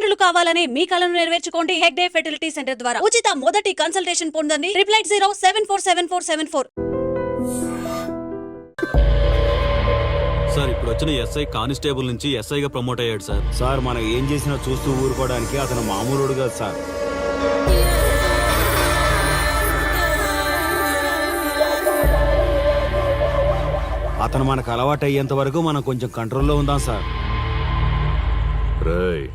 తల్లిదండ్రులు కావాలని మీ కలను నెరవేర్చుకోండి హెగ్డే ఫెర్టిలిటీ సెంటర్ ద్వారా. ఉచిత మొదటి కన్సల్టేషన్ పొందండి 8807474474. సార్ ఇప్పుడు వచ్చిన ఎస్ఐ కానిస్టేబుల్ నుంచి ఎస్ఐగా ప్రమోట్ అయ్యాడు సార్. సార్ మనం ఏం చేసినా చూస్తూ ఊరుకోవడానికి అతను మామూలుడు కాదు సార్. అతను మనకు అలవాటు అయ్యేంత వరకు మనం కొంచెం కంట్రోల్లో ఉందాం సార్. రేయ్,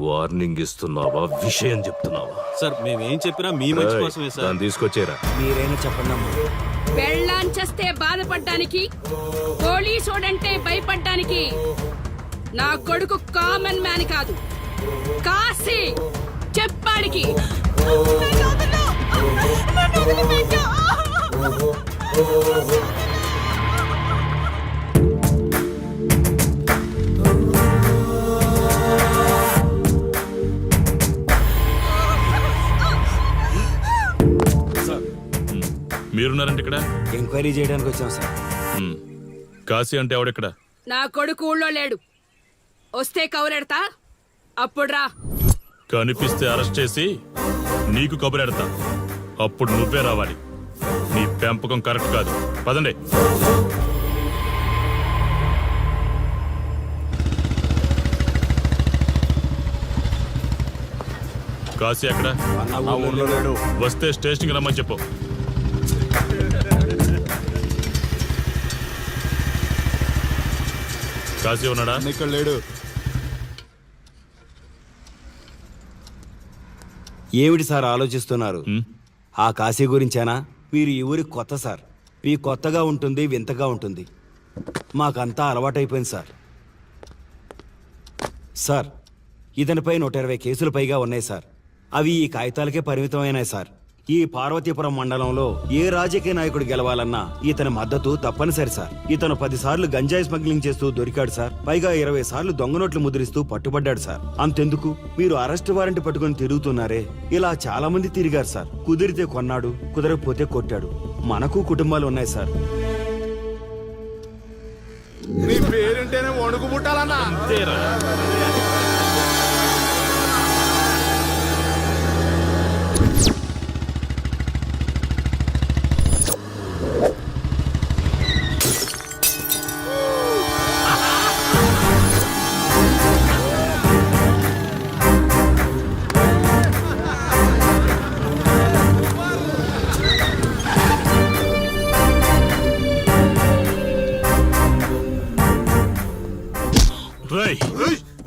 వార్నింగ్ ఇస్తున్నావా విషయం చెప్తున్నావా? సార్ మేమేం చెప్పినా మీ మంచి కోసమే సార్. దాన్ని తీసుకొచ్చేరా. మీరైనా చెప్పండి అమ్మా. పెళ్ళాంచేస్తే బాధపడ్డానికి, పోలీసోడంటే భయపడ్డానికి నా కొడుకు కామన్ మ్యాన్ కాదు, కాశీ చెప్పాడికి. మీరున్నారంటే ఇక్కడ ఎంక్వైరీ చేయడానికి వచ్చాం సార్. కాశీ అంటే ఎవడెక్కడ? నా కొడుకు ఊళ్ళో లేడు. వస్తే కౌరెడతా, అప్పుడు రా. కనిపిస్తే అరెస్ట్ చేసి నీకు కబురెడతా, అప్పుడు నువ్వే రావాలి. నీ పెంపకం కరెక్ట్ కాదు. పదండి. కాశీ ఎక్కడ? ఊర్లో లేడు. వస్తే స్టేషన్కి రమ్మని చెప్పు. కాశీ ఉన్నాడా? ఇక్కడ లేడు. ఏమిటి సార్ ఆలోచిస్తున్నారు? ఆ కాశీ గురించేనా? మీరు ఈ ఊరికి కొత్త సార్. మీ కొత్తగా ఉంటుంది, వింతగా ఉంటుంది. మాకంతా అలవాటైపోయింది సార్. సార్, ఇతనిపై 120 కేసులు పైగా ఉన్నాయి సార్. అవి ఈ కాగితాలకే పరిమితమైనాయి సార్. ఈ పార్వతీపురం మండలంలో ఏ రాజకీయ నాయకుడు గెలవాలన్నా ఇతని మద్దతు తప్పనిసరి సార్. ఇతను 10 సార్లు గంజాయి స్మగ్లింగ్ చేస్తూ దొరికాడు సార్. పైగా 20 సార్లు దొంగ నోట్లు ముద్రిస్తూ పట్టుబడ్డాడు సార్. అంతెందుకు, మీరు అరెస్ట్ వారెంట్ పట్టుకుని తిరుగుతున్నారే, ఇలా చాలా మంది తిరిగారు సార్. కుదిరితే కొన్నాడు, కుదరకపోతే కొట్టాడు. మనకు కుటుంబాలు ఉన్నాయి సార్. నీ పేరుంటేనే వణుకు పుట్టాలన్నా.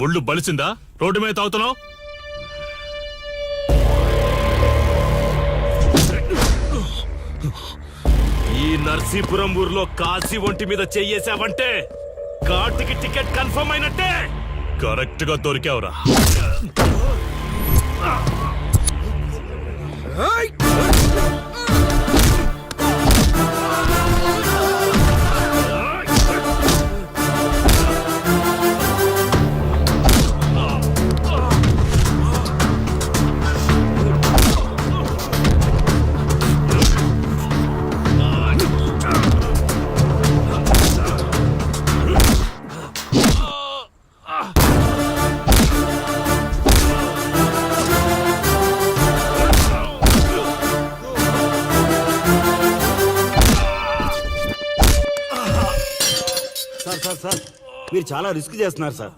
ఒళ్ళు బలిసిందా? రోడ్డు మీద తాగుతున్నావు? ఈ నర్సీపురం ఊర్లో కాశీ ఒంటి మీద చెయ్యేసావంటే కార్డుకి టికెట్ కన్ఫర్మ్ అయినట్టే. కరెక్ట్ గా దొరికావురా. సార్, మీరు చాలా రిస్క్ చేస్తున్నారు సార్.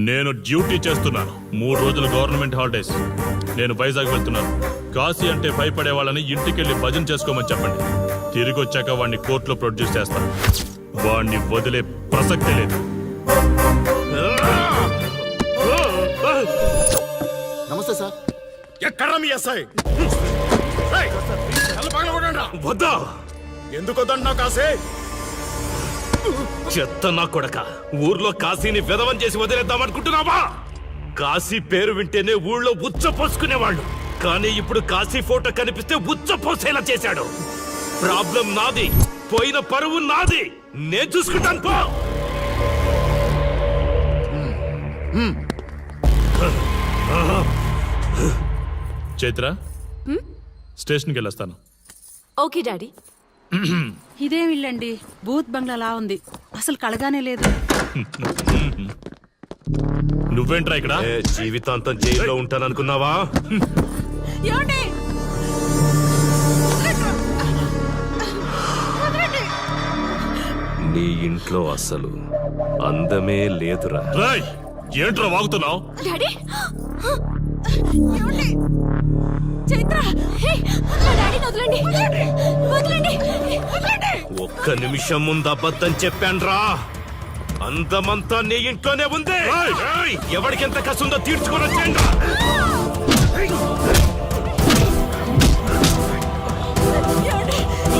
నేను డ్యూటీ చేస్తున్నాను. 3 రోజులు గవర్నమెంట్ హాలిడేస్. నేను వైజాగ్ వెళ్తున్నాను. కాశీ అంటే భయపడే వాళ్ళని ఇంటికెళ్ళి భజన చేసుకోమని చెప్పండి. తిరిగి వచ్చాక వాడిని కోర్టులో ప్రొడ్యూస్ చేస్తాను. వాడిని వదిలే ప్రసక్తే లేదు. నమస్తే సార్. ఎక్కడ మీ ఎస్ఐ? వద్దా? ఎందుకు వద్దన్నావు కాశీ? చెత్త నా కొడక, ఊర్లో కాశీని విధవం చేసి వదిలేద్దామనుకుంటున్నావా? కాశీ పేరు వింటేనే ఊళ్ళో ఉచ్చ పోసుకునేవాళ్ళు, కానీ ఇప్పుడు కాశీ ఫోటో కనిపిస్తే ఉచ్చ పోసేలా చేశాడు. ప్రాబ్లం నాది, పోయిన పరువు నాది. నేను చూసుకుంటాను పో. చైత్ర, స్టేషన్కి వెళ్ళొస్తాను. Okay daddy. ఇదేం ఇల్లండి, బూత్ బంగ్లాలా ఉంది. అసలు కళగానే లేదు. నువ్వేంట్రా ఇక్కడ జీవితాంతం జైల్లో ఉంటాననుకున్నావా? ఏమండి? నీ ఇంట్లో అసలు అందమే లేదురా. ఏంట్రా వాగుతున్నావు? డాడీ ఏమండి? చైత్ర హే, నా డాడీని వదలండి వదలండి వదలండి. ఒక్క నిమిషం ముందు అబద్ధం చెప్పాన్రా. అందమంతా నీ ఇంట్లోనే ఉంది. ఎవరికెంత కసుందో తీర్చుకొని వచ్చేయండి. ఏమండి?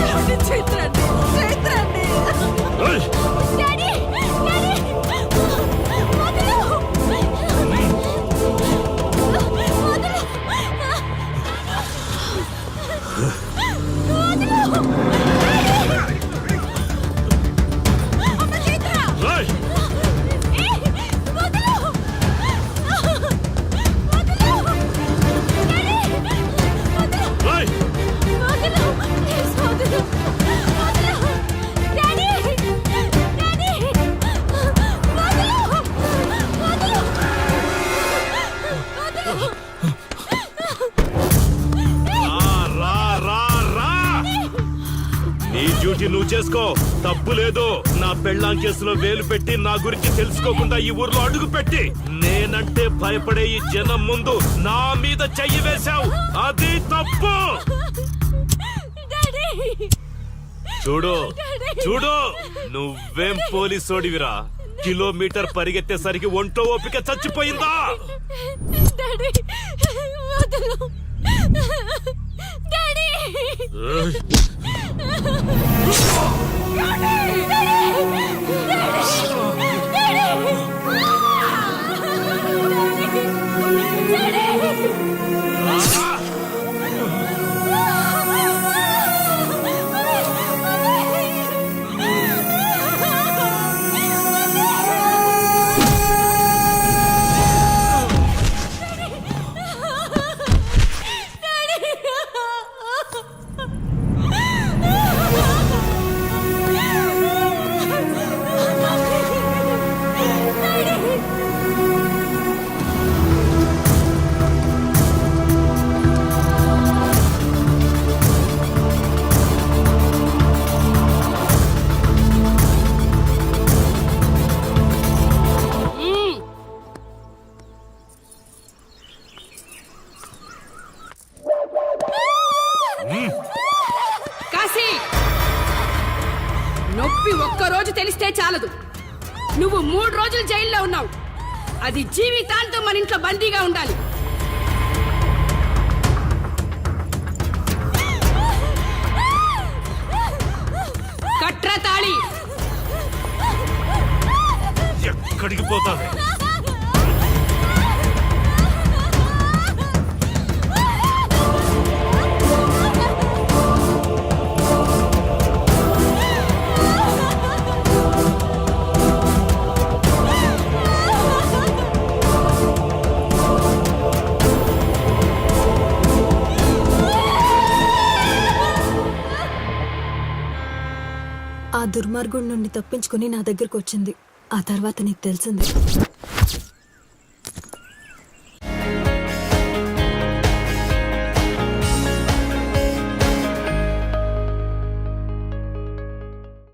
ఏమండి? చైత్ర అండి, చైత్ర అండి. డాడీ డాడీ వదలు నీ డ్యూటీ నువ్వు చేసుకో, తప్పు లేదు. నా పెళ్ళాం కేసులో వేలు పెట్టి నా గురించి తెలుసుకోకుండా ఈ ఊర్లో అడుగు పెట్టి నేనంటే భయపడే ఈ జనం ముందు నా మీద చెయ్యి వేశావు. అది తప్పు. చూడు చూడు, నువ్వేం పోలీసోడివిరా? కిలోమీటర్ పరిగెత్తేసరికి ఒంట్లో ఓపిక చచ్చిపోయిందా? డాడీ వదలు డాడీ కాశీ, నొప్పి ఒక్కరోజు తెలిస్తే చాలదు. నువ్వు 3 రోజులు జైల్లో ఉన్నావు. అది జీవితాంతం మన ఇంట్లో బందీగా ఉండాలి. కట్రా తాళి. ఎక్కడికి పోతావే? ఆ దుర్మార్గుడి నుండి తప్పించుకుని నా దగ్గరకు వచ్చింది. ఆ తర్వాత నీకు తెలిసింది.